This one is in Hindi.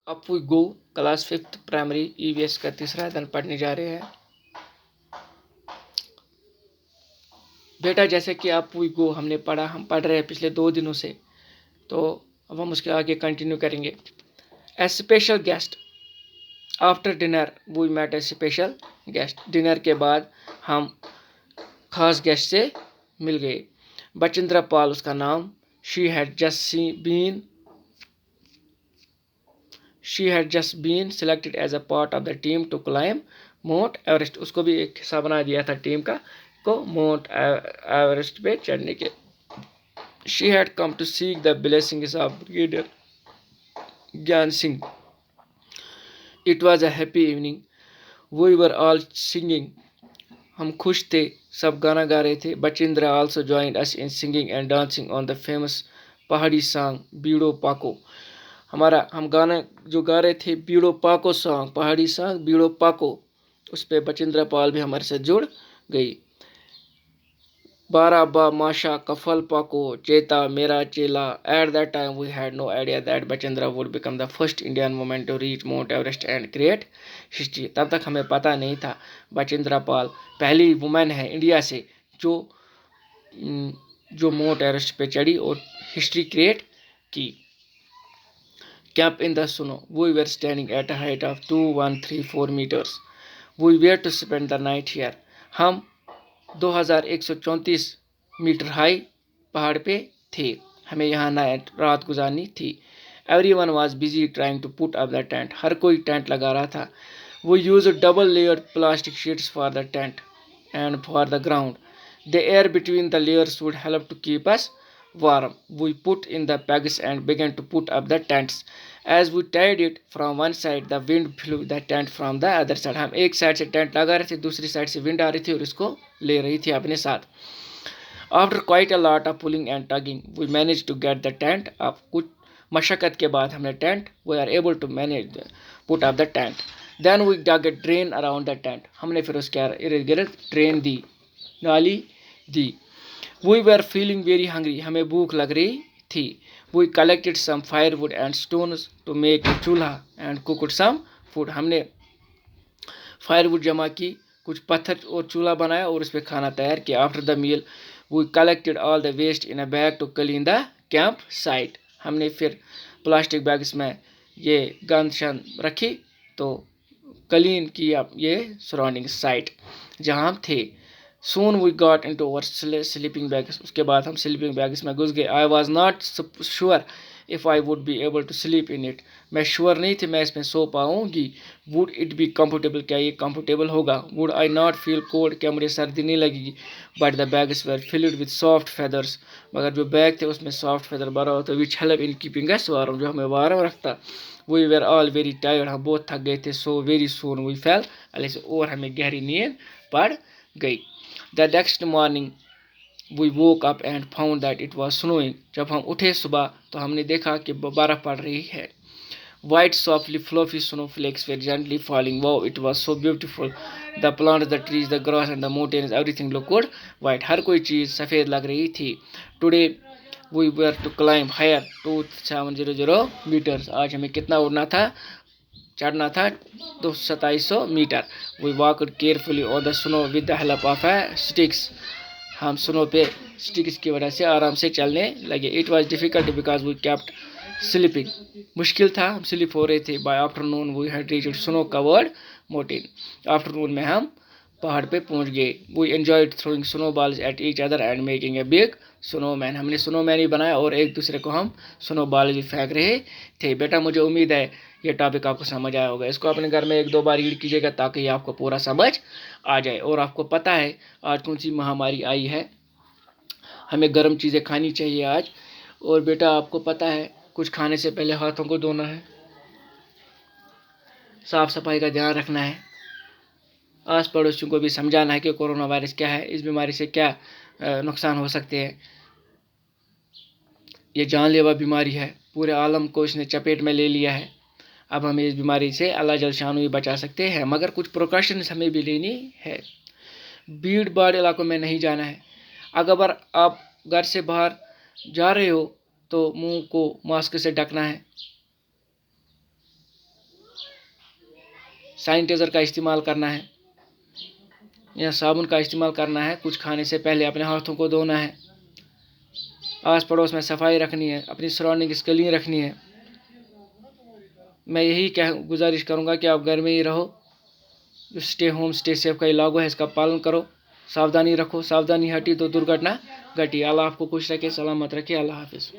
अब we go class 5th primary EVS का तीसरा दिन पढ़ने जा रहे हैं। बेटा जैसे कि अब वी गो हमने पढ़ा, हम पढ़ रहे हैं पिछले 2 दिनों से, तो अब हम उसके आगे कंटिन्यू करेंगे। A special guest after dinner we met a special guest. Dinner के बाद हम खास गेस्ट से मिल गए। बचिंद्रा पाल उसका नाम। She had just been selected as a part of the team to climb Mount Everest। उसको भी एक हिस्सा बना दिया था टीम का को माउंट एवरेस्ट पे चढ़ने के। She had come to seek the blessings of Brigadier Gyan Singh। It was a happy evening। We were all singing। हम खुश थे, सब गाना गा रहे थे। बचिंद्रा also joined us in singing and dancing on the famous पहाड़ी song बीड़ो पाको। हम गाना जो गा रहे थे बीड़ो पाको सॉन्ग, पहाड़ी सॉन्ग बीड़ो पाको, उस पर बचिंद्रा पाल भी हमारे साथ जुड़ गई। बारा बा माशा कफल पाको चेता मेरा चेला। At that time we had no idea that Bachendri would become the first Indian women to reach Mount Everest and create history. तब तक हमें पता नहीं था बचिंद्रा पाल पहली वुमेन है इंडिया से जो माउंट एवरेस्ट पे चढ़ी और हिस्ट्री क्रिएट की। Camp in the snow. We were standing at a height of 2134 meters. We were to spend the night here. हम 2134 मीटर हाई पहाड़ पे थे, हमें यहाँ रात गुजारनी थी। Everyone was busy trying to put up the tent। हर कोई टेंट लगा रहा था। We used double layered plastic sheets for the tent and for the ground। The air between the layers would help to keep us warm। We put in the pegs and began to put up the tents। As we tied it from one side, the wind blew the tent from the other side। हम एक साइड से टेंट लगा रहे थे, दूसरी साइड से विंड आ रही थी और इसको ले रही थी अपने साथ। After quite a lot of pulling and tugging, we managed to get the tent up। कुछ मशक्कत के बाद हमने tent we are able to manage put up the tent। Then we dug a drain around the tent। हमने फिर उसके इर्द गिर्द ड्रेन दी, नाली दी। We were feeling very hungry। हमें भूख लग रही थी। We collected some firewood and stones to make a चूल्हा and cooked some food। हमने फायरवुड जमा की, कुछ पत्थर और चूल्हा बनाया और उस पर खाना तैयार किया। After the meal, we collected all the waste in a bag to clean the camp site। हमने फिर प्लास्टिक बैग्स में ये गंद शंद रखी तो क्लीन किया ये सराउंडिंग साइट जहाँ हम थे। Soon we got into our sleeping bags। उसके बाद हम स्लीपिंग बैग्स में घुस गए। I was not sure if I would be able to sleep in it। मैं श्योर नहीं थी मैं इसमें सो पाऊंगी। Would it be comfortable? क्या ये कंफर्टेबल होगा? Would I not feel cold? क्या मुझे सर्दी नहीं लगेगी? But the bags were filled with soft feathers। मगर जो बैग थे उसमें सॉफ्ट फेदर भरा होता which help in keeping us warm, जो हमें वार्म रखता। We were all very tired। हम बहुत थक गए थे। So very soon we fell asleep। और हमें गहरी नींद पड़ गई। The next morning we woke up and found that it was snowing। जब हम उठे सुबह तो हमने देखा कि बर्फ पड़ रही है। White softly fluffy snowflakes were gently falling। Wow, it was so beautiful। The plants, the trees, the grass and the mountains, everything looked white। हर कोई चीज सफेद लग रही थी। Today we were to climb higher 2700 meters। आज हमें कितना उड़ना था, चढ़ना था 2700 metre. We walked carefully on the snow with the help of a sticks। हम स्नो पे स्टिक्स की वजह से आराम से चलने लगे। It was difficult because we kept sleeping। मुश्किल था, हम स्लिप हो रहे थे। By afternoon we had reached snow covered mountain। Afternoon में हम पहाड़ पे पहुंच गए। We enjoyed throwing snowballs at each other and making a big snowman। हमने स्नोमैन भी बनाया और एक दूसरे को हम स्नोबॉल भी फेंक रहे थे। बेटा मुझे उम्मीद है ये टॉपिक आपको समझ आया होगा। इसको अपने घर में 1-2 बार रीड कीजिएगा ताकि ये आपको पूरा समझ आ जाए। और आपको पता है आज कौन सी महामारी आई है, हमें गर्म चीज़ें खानी चाहिए आज। और बेटा आपको पता है कुछ खाने से पहले हाथों को धोना है, साफ सफाई का ध्यान रखना है, आस पड़ोसियों को भी समझाना है कि कोरोना वायरस क्या है, इस बीमारी से क्या नुकसान हो सकते हैं। ये जानलेवा बीमारी है, पूरे आलम को इसने चपेट में ले लिया है। अब हमें इस बीमारी से अल्लाह जल शान ही बचा सकते हैं, मगर कुछ प्रिकॉशंस हमें भी लेनी है। भीड़ भाड़ इलाकों में नहीं जाना है। अगर आप घर से बाहर जा रहे हो तो मुंह को मास्क से ढकना है। सैनिटाइज़र का इस्तेमाल करना है या साबुन का इस्तेमाल करना है। कुछ खाने से पहले अपने हाथों को धोना है, आस पड़ोस में सफाई रखनी है, अपनी सराउंडिंग्स क्लीन रखनी है। मैं यही गुजारिश करूँगा कि आप घर में ही रहो। जो स्टे होम स्टे सेफ का लागू है इसका पालन करो, सावधानी रखो। सावधानी हटी तो दुर्घटना घटी। अल्लाह आपको खुश रखे, सलामत रखे। अल्लाह हाफिज़।